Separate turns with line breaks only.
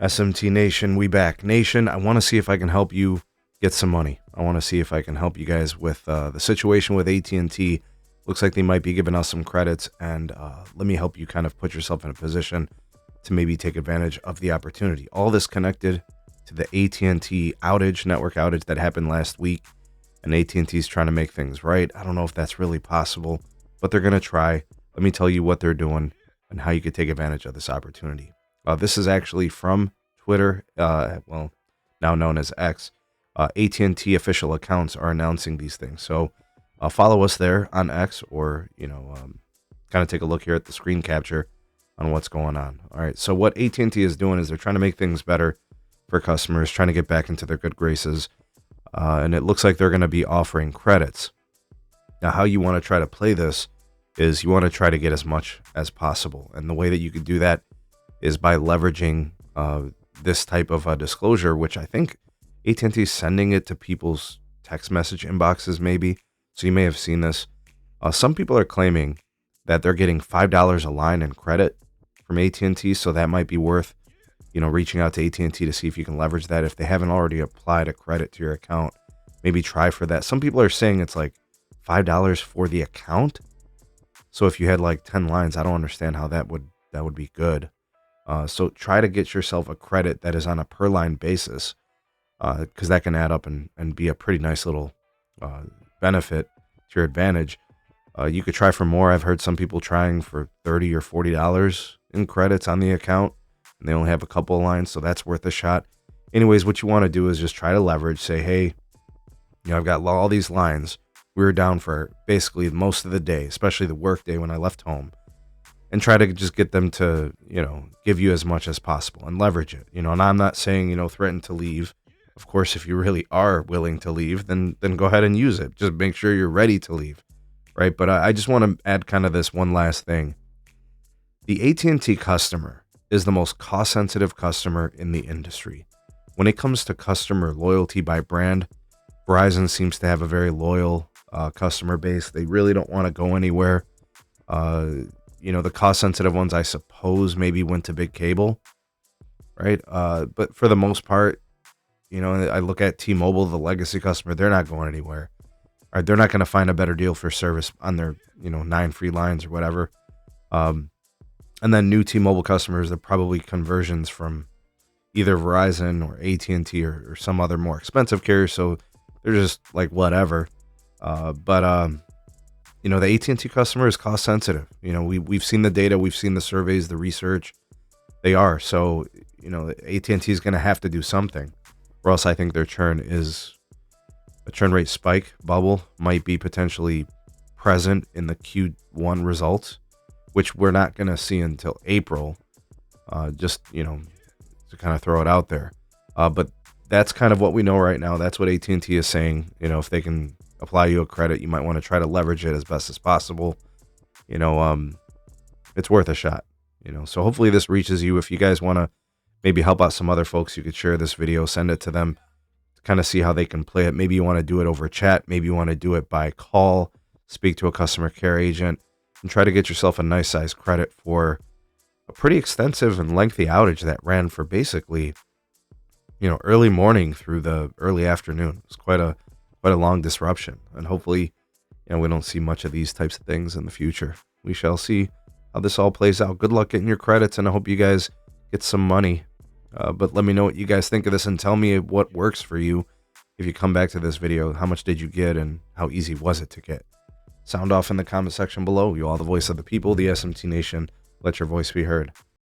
SMT Nation, we back. Nation, I want to see if I can help you get some money. I want to see if I can help you guys with the situation with AT&T. Looks like they might be giving us some credits, and let me help you kind of put yourself in a position to maybe take advantage of the opportunity. All this connected to the AT&T outage, network outage that happened last week, and AT&T is trying to make things right. I don't know if that's really possible, but they're going to try. Let me tell you what they're doing and how you could take advantage of this opportunity. This is actually from Twitter, well, now known as X. AT&T official accounts are announcing these things. So follow us there on X, or, kind of take a look here at the screen capture on what's going on. All right. So what AT&T is doing is they're trying to make things better for customers, trying to get back into their good graces. And it looks like they're going to be offering credits. Now, how you want to try to play this is you want to try to get as much as possible. And the way that you could do that is by leveraging this type of a disclosure, which I think AT&T is sending it to people's text message inboxes maybe. So you may have seen this. Some people are claiming that they're getting $5 a line in credit from AT&T. So that might be worth, reaching out to AT&T to see if you can leverage that. If they haven't already applied a credit to your account, maybe try for that. Some people are saying it's like $5 for the account. So if you had like 10 lines, I don't understand how that would be good. So try to get yourself a credit that is on a per line basis, because that can add up and be a pretty nice little benefit to your advantage. You could try for more. I've heard some people trying for $30 or $40 in credits on the account, and they only have a couple of lines, so that's worth a shot. Anyways, what you want to do is just try to leverage, say, hey, I've got all these lines. We were down for basically most of the day, especially the work day when I left home. And try to just get them to, give you as much as possible and leverage it. And I'm not saying, threaten to leave. Of course, if you really are willing to leave, then go ahead and use it. Just make sure you're ready to leave, right? But I just want to add kind of this one last thing. The AT&T customer is the most cost-sensitive customer in the industry. When it comes to customer loyalty by brand, Verizon seems to have a very loyal customer base. They really don't want to go anywhere. The cost-sensitive ones, I suppose, maybe went to big cable, right? But for the most part, I look at T-Mobile, the legacy customer, they're not going anywhere. Or they're not going to find a better deal for service on their, 9 free lines or whatever. And then new T-Mobile customers, they're probably conversions from either Verizon or AT&T or some other more expensive carrier. So they're just like whatever. The AT&T customer is cost sensitive. We've seen the data, we've seen the surveys, the research. They are. So, AT&T is going to have to do something, or else I think their churn rate spike bubble might be potentially present in the Q1 results, which we're not going to see until April. To kind of throw it out there. But that's kind of what we know right now. That's what AT&T is saying. If they can apply you a credit, you might want to try to leverage it as best as possible. It's worth a shot. So hopefully this reaches you. If you guys want to maybe help out some other folks, you could share this video, send it to them, to kind of see how they can play it. Maybe you want to do it over chat. Maybe you want to do it by call, speak to a customer care agent, and try to get yourself a nice size credit for a pretty extensive and lengthy outage that ran for basically, early morning through the early afternoon. It was quite a long disruption, and hopefully, we don't see much of these types of things in the future. We shall see how this all plays out. Good luck getting your credits, and I hope you guys get some money. But let me know what you guys think of this, and tell me what works for you. If you come back to this video, how much did you get, and how easy was it to get? Sound off in the comment section below. You are the voice of the people, the SMT Nation. Let your voice be heard.